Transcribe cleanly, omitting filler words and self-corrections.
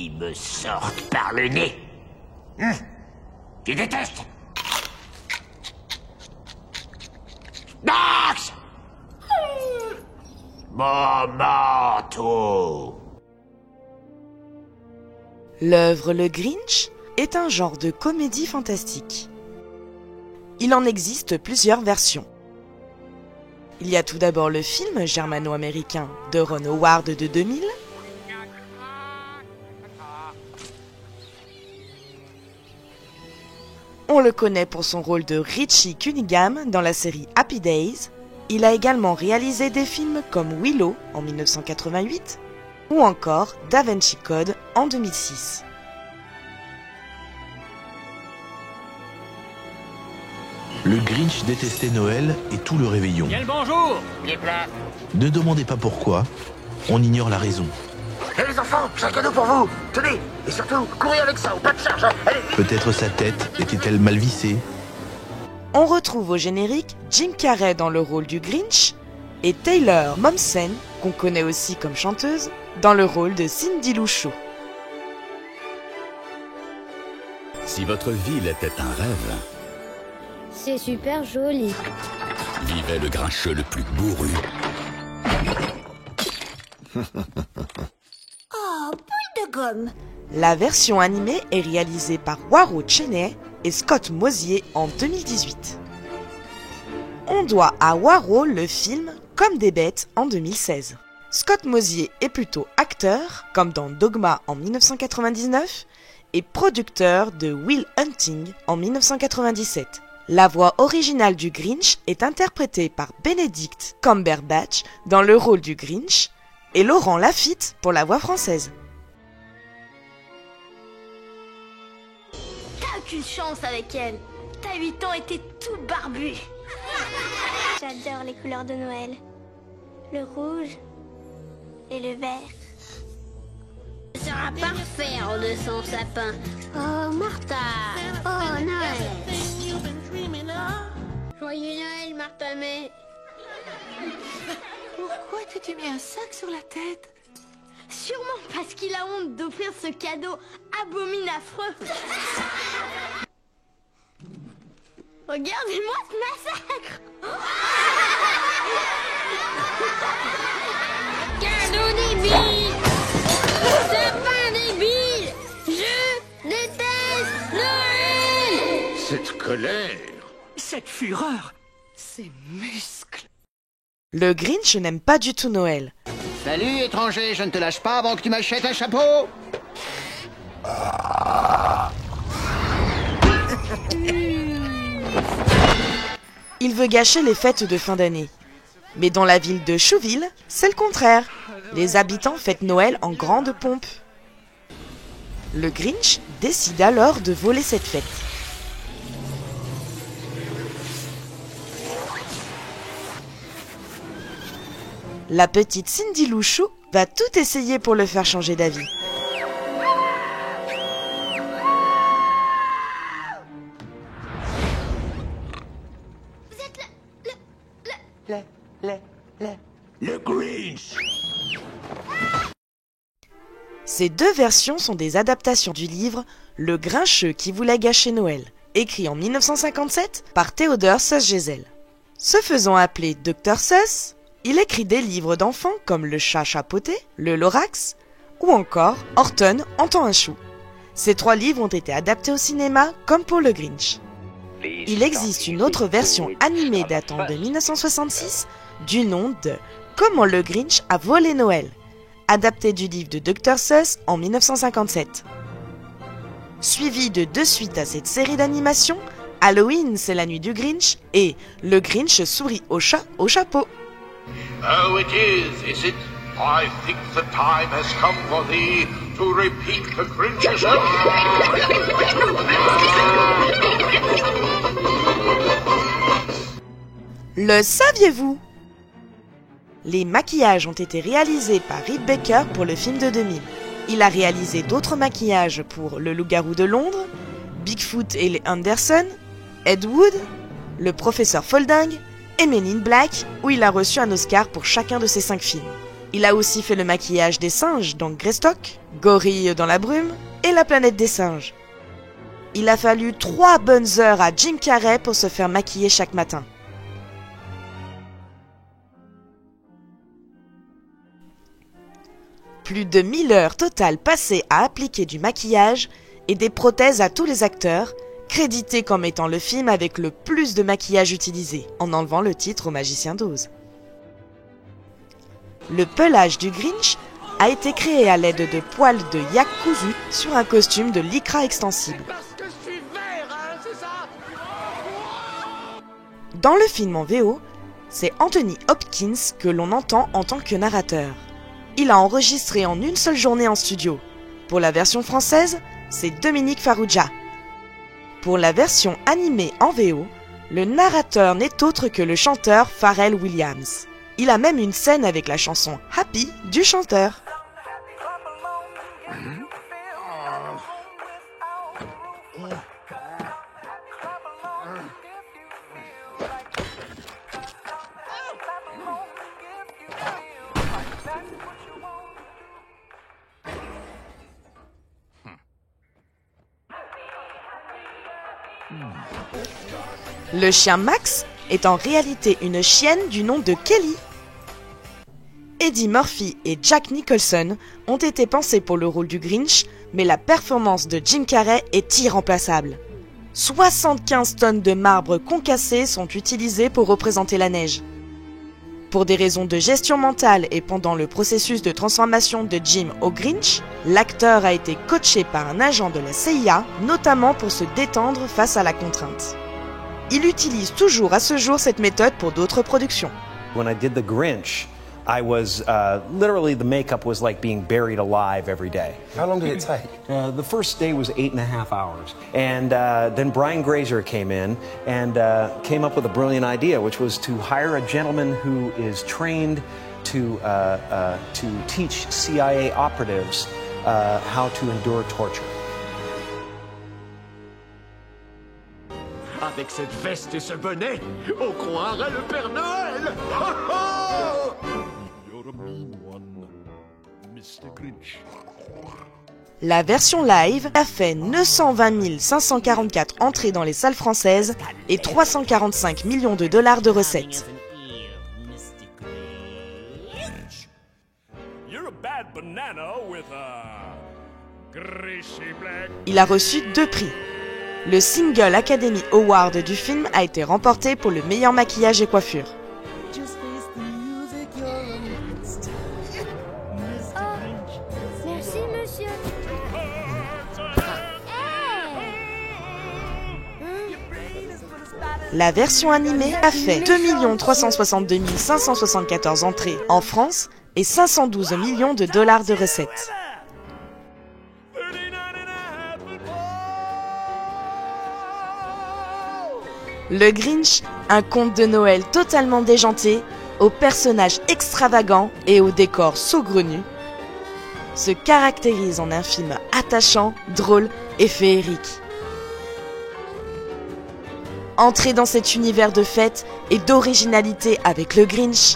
qui me sortent par le nez. Tu détestes? Max! Mon manteau! L'œuvre Le Grinch est un genre de comédie fantastique. Il en existe plusieurs versions. Il y a tout d'abord le film germano-américain de Ron Howard de 2000, on le connaît pour son rôle de Richie Cunningham dans la série Happy Days. Il a également réalisé des films comme Willow en 1988 ou encore Da Vinci Code en 2006. Le Grinch détestait Noël et tout le réveillon. Bien le bonjour! Les plats. Ne demandez pas pourquoi, on ignore la raison. Et les enfants, j'ai un cadeau pour vous. Tenez, et surtout, courez avec ça, ou pas de charge, hein. Allez. Peut-être sa tête était-elle mal vissée. On retrouve au générique Jim Carrey dans le rôle du Grinch et Taylor Momsen, qu'on connaît aussi comme chanteuse, dans le rôle de Cindy Lou Who. Si votre ville était un rêve, C'est super joli. vivait le grincheux le plus bourru. Oh, boule de gomme. La version animée est réalisée par Waro Cheney et Scott Mosier en 2018. On doit à Waro le film Comme des bêtes en 2016. Scott Mosier est plutôt acteur, comme dans Dogma en 1999, et producteur de Will Hunting en 1997. La voix originale du Grinch est interprétée par Benedict Cumberbatch dans le rôle du Grinch et Laurent Lafitte pour la voix française. T'as aucune chance avec elle. T'as 8 ans et t'es tout barbu. J'adore les couleurs de Noël. Le rouge et le vert. Ce sera parfait en dessous sapin. Oh, Martha. Oh, Noël. Joyeux Noël, Martha May. Pourquoi t'as-tu mis un sac sur la tête? Sûrement parce qu'il a honte d'offrir ce cadeau abominaffreux. Regardez-moi ce massacre. Cadeau débile. Sapin débile. Je déteste Noël. Cette colère. Cette fureur, ces muscles. Le Grinch n'aime pas du tout Noël. Salut étranger, je ne te lâche pas avant que tu m'achètes un chapeau. Il veut gâcher les fêtes de fin d'année. Mais dans la ville de Chouville, c'est le contraire. Les habitants fêtent Noël en grande pompe. Le Grinch décide alors de voler cette fête. La petite Cindy Lou Who va tout essayer pour le faire changer d'avis. Vous êtes Le Grinch. Ces deux versions sont des adaptations du livre Le Grincheux qui voulait gâcher Noël, écrit en 1957 par Theodore Sussgesell. Se faisant appeler Dr Seuss, il écrit des livres d'enfants comme Le Chat Chapeauté, Le Lorax ou encore Horton entend un chou. Ces trois livres ont été adaptés au cinéma comme pour le Grinch. Il existe une autre version animée datant de 1966 du nom de Comment le Grinch a volé Noël, adapté du livre de Dr Seuss en 1957. Suivi de deux suites à cette série d'animation, Halloween c'est la nuit du Grinch et Le Grinch sourit au chat au chapeau. Oh, it is it? I think the time has come for thee to repeat the Grinch's Le saviez-vous? Les maquillages ont été réalisés par Rick Baker pour le film de 2000. Il a réalisé d'autres maquillages pour Le Loup-garou de Londres, Bigfoot et les Anderson, Ed Wood, Le Professeur Folding et Men in Black, où il a reçu un Oscar pour chacun de ces 5 films. Il a aussi fait le maquillage des singes dans Greystock, Gorille dans la brume et La planète des singes. Il a fallu 3 bonnes heures à Jim Carrey pour se faire maquiller chaque matin. Plus de 1000 heures totales passées à appliquer du maquillage et des prothèses à tous les acteurs, crédité comme étant le film avec le plus de maquillage utilisé, en enlevant le titre au Magicien d'Oz. Le pelage du Grinch a été créé à l'aide de poils de yak cousu sur un costume de lycra extensible. Dans le film en VO, c'est Anthony Hopkins que l'on entend en tant que narrateur. Il a enregistré en une seule journée en studio. Pour la version française, c'est Dominique Farrugia. Pour la version animée en VO, le narrateur n'est autre que le chanteur Pharrell Williams. Il a même une scène avec la chanson Happy du chanteur. Le chien Max est en réalité une chienne du nom de Kelly. Eddie Murphy et Jack Nicholson ont été pensés pour le rôle du Grinch, mais la performance de Jim Carrey est irremplaçable. 75 tonnes de marbre concassé sont utilisées pour représenter la neige. Pour des raisons de gestion mentale et pendant le processus de transformation de Jim au Grinch, l'acteur a été coaché par un agent de la CIA, notamment pour se détendre face à la contrainte. Il utilise toujours à ce jour cette méthode pour d'autres productions. When I did the Grinch, I was literally the makeup was like being buried alive every day. How long did it take? The first day was 8.5 hours, and then Brian Grazer came in and came up with a brilliant idea, which was to hire a gentleman who is trained to teach CIA operatives how to endure torture. Avec cette veste et ce bonnet, on croirait le Père Noël. Oh oh! You're a mean one, Mr. Grinch. La version live a fait 920 544 entrées dans les salles françaises et 345 millions de dollars de recettes. Il a reçu 2 prix. Le Single Academy Award du film a été remporté pour le meilleur maquillage et coiffure. Merci, monsieur. La version animée a fait 2 362 574 entrées en France et 512 millions de dollars de recettes. Le Grinch, un conte de Noël totalement déjanté, aux personnages extravagants et au décor saugrenu, se caractérise en un film attachant, drôle et féerique. Entrez dans cet univers de fête et d'originalité avec le Grinch,